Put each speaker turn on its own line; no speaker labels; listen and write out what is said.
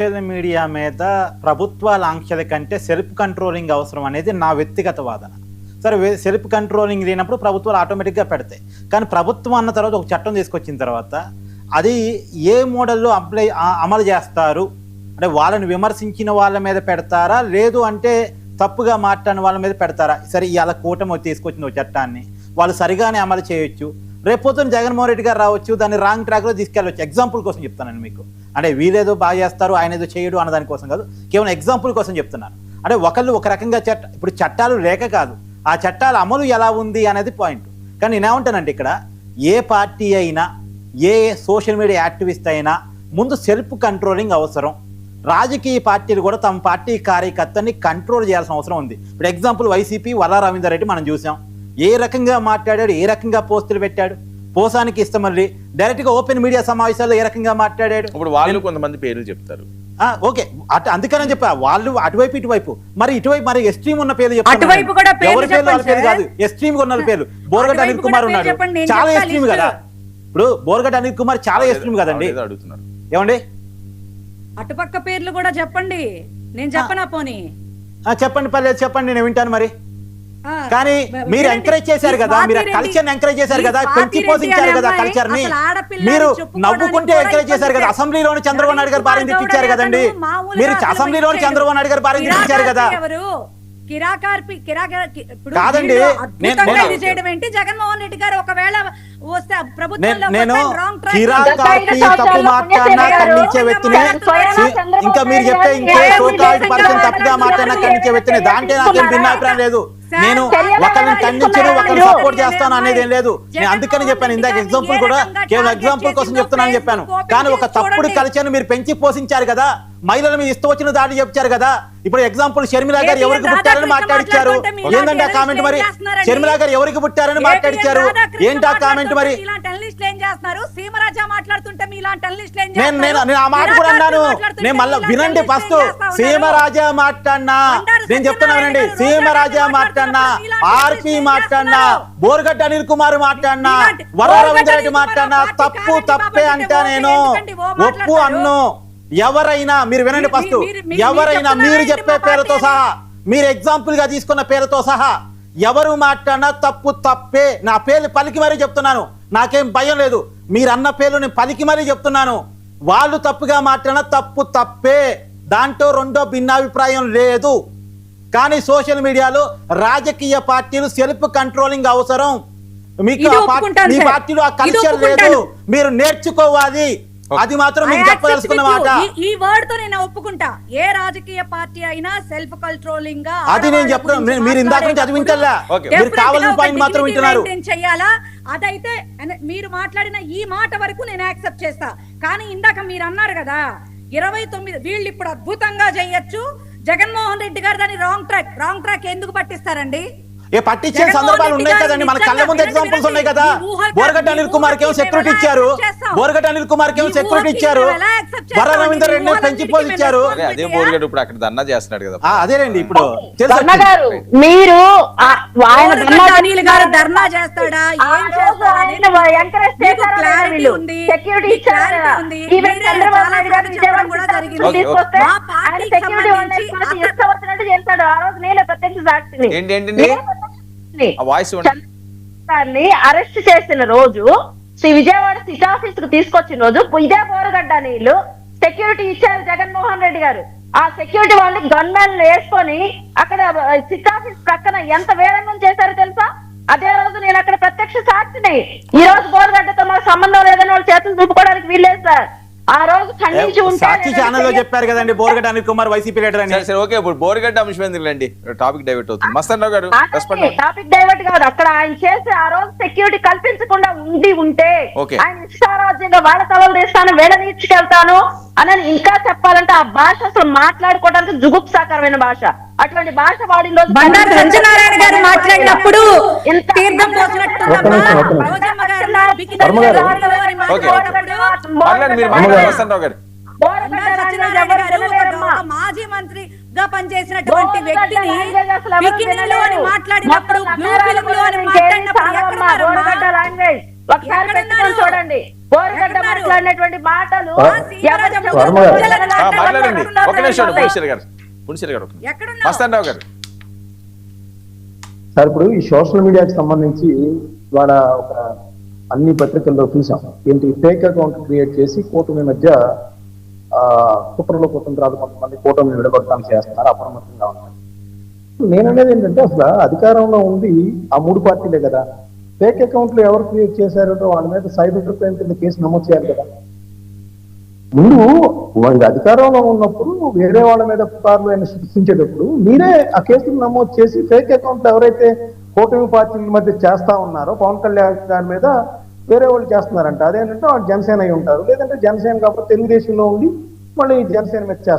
Social media మీద ప్రభుత్వాల ఆంక్షల కంటే సెల్ఫ్ కంట్రోలింగ్ అవసరం అనేది నా వ్యక్తిగత వాదన. సరే, సెల్ఫ్ కంట్రోలింగ్ లేనప్పుడు ప్రభుత్వాలు ఆటోమేటిక్గా పెడతాయి. కానీ ప్రభుత్వం అన్న తర్వాత ఒక చట్టం తీసుకొచ్చిన తర్వాత అది ఏ మోడల్లో అమలు చేస్తారు అంటే వాళ్ళని విమర్శించిన వాళ్ళ మీద పెడతారా, లేదు అంటే తప్పుగా మాట్లాడిన వాళ్ళ మీద పెడతారా? సరే, ఇవాళ కూటమి తీసుకొచ్చిన ఒక చట్టాన్ని వాళ్ళు సరిగానే అమలు చేయొచ్చు, రేపొద్దున జగన్మోహన్ రెడ్డి గారు రావచ్చు, దాన్ని రాంగ్ ట్రాక్లో తీసుకెళ్ళవచ్చు. ఎగ్జాంపుల్ కోసం చెప్తానండి మీకు. అంటే వీళ్ళేదో బాగా చేస్తారు, ఆయన ఏదో చేయడు అన్న దానికోసం కాదు, కేవలం ఎగ్జాంపుల్ కోసం చెప్తున్నాను. అంటే ఒకళ్ళు ఒక రకంగా ఇప్పుడు చట్టాలు లేక కాదు, ఆ చట్టాల అమలు ఎలా ఉంది అనేది పాయింట్. కానీ నేనేమంటానంటే ఇక్కడ ఏ పార్టీ అయినా ఏ సోషల్ మీడియా యాక్టివిస్ట్ అయినా ముందు సెల్ఫ్ కంట్రోలింగ్ అవసరం. రాజకీయ పార్టీలు కూడా తమ పార్టీ కార్యకర్తని కంట్రోల్ చేయాల్సిన అవసరం ఉంది. ఇప్పుడు ఎగ్జాంపుల్ వైసీపీ వల్లా రవీందర్ రెడ్డి మనం చూసాం, ఏ రకంగా మాట్లాడాడు, ఏ రకంగా పోస్టులు పెట్టాడు. పోసానికి ఇష్టమల్లి డైరెక్ట్గా ఓపెన్ మీడియా సమావేశాల్లో ఏ రకంగా మాట్లాడాడు.
ఇప్పుడు వాళ్ళు కొంతమంది పేర్లు చెప్తారు,
ఓకే, అందుకని చెప్పా వాళ్ళు అటువైపు ఇటువైపు, మరి ఇటువైపు మరి ఎక్స్ట్రీమ్ ఉన్న పేర్లు చెప్తారు. ఎవరి పేర్లు వాళ్ళ పేరు కాదు, ఎక్స్ట్రీమ్ గా ఉన్న పేర్లు. బోరగడ్డ అనిల్ కుమార్ ఉన్నాడు, చాలా ఎక్స్ట్రీమ్ కదా. ఇప్పుడు బోరగడ్డ అనిల్ కుమార్ చాలా ఎక్స్ట్రీమ్ కదండి.
అడుగుతున్నారు
ఏమండి,
అటుపక్క పేర్లు కూడా చెప్పండి, నేను చెప్పనా? పోనీ
చెప్పండి, పర్లేదు చెప్పండి, నేను వింటాను. మరి కానీ మీరు ఎంకరేజ్ చేశారు కదా, మీరు కల్చర్ ఎంకరేజ్ చేశారు కదా, పెంచి పోషించారు కదా కల్చర్ ని, మీరు నవ్వుకుంటే ఎంకరేజ్ చేశారు కదా. అసెంబ్లీలోని చంద్రబాబు నాయుడు గారు భార్యను తిట్టించారు కదండి, మీరు అసెంబ్లీలోని చంద్రబాబు నాయుడు గారు భార్యను తిట్టించారు కదా. కాదండి,
జగన్మోహన్ రెడ్డి గారు ఒకవేళ
నేను కిరాకార్పి తప్పు మాట్లాడినా ఖండించే వ్యక్తిని, ఇంకా మీరు చెప్తే ఇంకే సోకాల్డ్ పర్సన్ తప్పుగా మాట్లాడినా ఖండించే వ్యక్తిని, దాంట్లో నాకేం భిన్నాభిప్రాయం లేదు. నేను ఒకరిని ఖండించను, ఒకరిని సపోర్ట్ చేస్తాను అనేది ఏం లేదు. నేను అందుకని చెప్పాను ఇందాక ఎగ్జాంపుల్ కూడా కేవలం ఎగ్జాంపుల్ కోసం చెప్తున్నాను చెప్పాను. కానీ ఒక తప్పుడు కల్చర్ను మీరు పెంచి పోషించారు కదా, మహిళల మీద ఇష్టం వచ్చిన దాడి చెప్తారు కదా. ఇప్పుడు ఎగ్జాంపుల్ షర్మిల గారు ఎవరికి పుట్టారని మాట్లాడిచ్చారు, ఏంటంటే ఆ కామెంట్ మరి షర్మిల గారు ఎవరికి పుట్టారని మాట్లాడిచ్చారు, ఏంటి ఆ కామెంట్ మరి? నేను ఆ మాట కూడా అన్నాను, నేను మళ్ళీ వినండి ఫస్ట్. సీమరాజా మాట్లాడినా, నేను చెప్తున్నా వినండి, సీమరాజా మాట్లాడినా, ఆర్పి మాట్లాడినా, బోరగడ్డ అనిల్ కుమార్ మాట్లాడినా, వర రవీంద్ర రెడ్డి మాట్లాడినా తప్పు తప్పే అంటా, నేను ఒప్పు అన్ను. ఎవరైనా మీరు వినండి ఫస్ట్, ఎవరైనా మీరు చెప్పే పేరుతో సహా, మీరు ఎగ్జాంపుల్ గా తీసుకున్న పేరుతో సహా ఎవరు మాట్లాడినా తప్పు తప్పే. నా పేర్లు పలికి మరీ చెప్తున్నాను, నాకేం భయం లేదు. మీరు అన్న పేర్లు నేను పలికి మరీ చెప్తున్నాను. వాళ్ళు తప్పుగా మాట్లాడినా తప్పు తప్పే, దాంట్లో రెండో భిన్నాభిప్రాయం లేదు. కానీ సోషల్ మీడియాలో రాజకీయ పార్టీలు సెల్ఫ్ కంట్రోలింగ్ అవసరం. మీకు మీ పార్టీలో ఆ కల్చర్ లేదు, మీరు నేర్చుకోవాలి. అది మాత్రం మీకు చెప్పదలుచుకున్న మాట.
ఈ వర్డ్ తో నేను ఒప్పుకుంటా, ఏ రాజకీయ పార్టీ అయినా సెల్ఫ్ కంట్రోలింగ్ గా.
అది నేను చెప్తాను, మీరు ఇందాక నుంచి చదివించలే, మీరు కావాల్సిన పాయింట్ మాత్రం వింటున్నారు.
చెయ్యాలా అదైతే మీరు మాట్లాడిన ఈ మాట వరకు నేను యాక్సెప్ట్ చేస్తా. కానీ ఇందాక మీరు అన్నారు కదా 29 వీళ్ళు ఇప్పుడు అద్భుతంగా చేయొచ్చు, జగన్మోహన్ రెడ్డి గారు దాన్ని రాంగ్ ట్రాక్ ఎందుకు పట్టిస్తారండి?
పట్టించే సందర్భాలు ఉన్నాయి కదండి, మన కళ్ళ ముందు ఎగ్జాంపుల్స్ ఉన్నాయి కదా. బోరగడ్డ అనిల్ కుమార్ కేమో సెక్యూరిటీ ఇచ్చారు, బోరగడ్డ అనిల్ కుమార్ కేమో సెక్యూరిటీ ఇచ్చారు, వర రవీందర్ రెడ్డి పెంచి పోషించారు.
అదే బోరగడ్డ ఇప్పుడు అక్కడ ధర్నా చేస్తున్నాడు కదా.
అదేనండి, ఇప్పుడు
మీరు
అనిల్ గారు ధర్నా చేస్తాడా, ఏం
చేస్తాడు? ఆ రోజు నేనే ప్రత్యక్ష సాక్షిని. అరెస్ట్ చేసిన రోజు, శ్రీ విజయవాడ సిటీ ఆఫీస్ కు తీసుకొచ్చిన రోజు ఇదే బోరగడ్డ నీళ్లు సెక్యూరిటీ ఇచ్చారు జగన్మోహన్ రెడ్డి గారు. ఆ సెక్యూరిటీ వాళ్ళని గన్మెన్ వేసుకొని అక్కడ సిటీ ఆఫీస్ ప్రక్కన ఎంత వేలంగం చేశారో తెలుసా? అదే రోజు నేను అక్కడ ప్రత్యక్ష సాక్షిని. ఈ రోజు బోరగడ్డతో మాకు సంబంధం లేదని వాళ్ళు చేతులు చూపుకోవడానికి వీల్లేదు సార్. ఆ రోజు ఖండించి
సాక్షి ఛానల్ లో చెప్పారు కదండి బోరగడ్డ అనిల్ కుమార్ వైసీపీ లీడర్ అని.
ఓకే, ఇప్పుడు బోరగడ్డ అంశం ఎందుకండి, టాపిక్ డైవర్ట్ అవుతుంది. మస్తన్ రావు గారు
టాపిక్ డైవర్ట్ కాదు, అక్కడ ఆయన చేసి ఆ రోజు సెక్యూరిటీ కల్పించకుండా ఉంటే ఆయన ఇష్టారాజ్యంగా వాళ్ళ తలలు తీస్తాను, వేళ నీడ్చుకెళ్తాను అని ఇంకా చెప్పాలంటే ఆ భాష అసలు మాట్లాడుకోవడానికి జుగుప్సాకరమైన భాష. అటువంటి భాష వాడిన రోజు
బండారు సత్యనారాయణ గారు మాట్లాడినప్పుడు మాజీ మంత్రిగా పనిచేసినటువంటి వ్యక్తిని
చూడండి, బోరుగడ్డ మాట్లాడినటువంటి మాటలు
సీమరాజమ్మ
ఎవరు
గారు,
జగన్
మాట్లాడండి ఒక నిమిషం
మాట్లాడారు?
పుణ్యశ్రీ గారు
ఎక్కడున్నావు?
మస్తాన్ రావు గారు
సార్ ఇప్పుడు ఈ సోషల్ మీడియాకి సంబంధించి ఇవాళ ఒక అన్ని పత్రికల్లో చూసాం ఏంటి ఫేక్ అకౌంట్ క్రియేట్ చేసి కూటమి మధ్య కుట్రలో కుతంత్రాలు కొంతమంది కూటమిని విడగొట్టడానికి చేస్తున్నారు, అప్రమత్తంగా ఉన్నారు. నేననేది ఏంటంటే అసలు అధికారంలో ఉంది ఆ 3 పార్టీలే కదా. ఫేక్ అకౌంట్లు ఎవరు క్రియేట్ చేశారో వాళ్ళ మీద సైబర్ క్రైమ్ కింద కేసు నమోదు చేయాలి కదా. ముందు వాళ్ళు అధికారంలో ఉన్నప్పుడు వేరే వాళ్ళ మీద పుకార్లు అయినా సృష్టించేటప్పుడు మీరే ఆ కేసులు నమోదు చేసి ఫేక్ అకౌంట్లు ఎవరైతే కూటమి పార్టీల మధ్య చేస్తా ఉన్నారో పవన్ కళ్యాణ్ గారి మీద వేరే వాళ్ళు చేస్తున్నారంట. అదేంటంటే వాళ్ళు జనసేన అయి ఉంటారు, లేదంటే జనసేన కాకపోతే తెలుగుదేశంలో ఉండి మళ్ళీ జనసేన మీద చేస్తారు.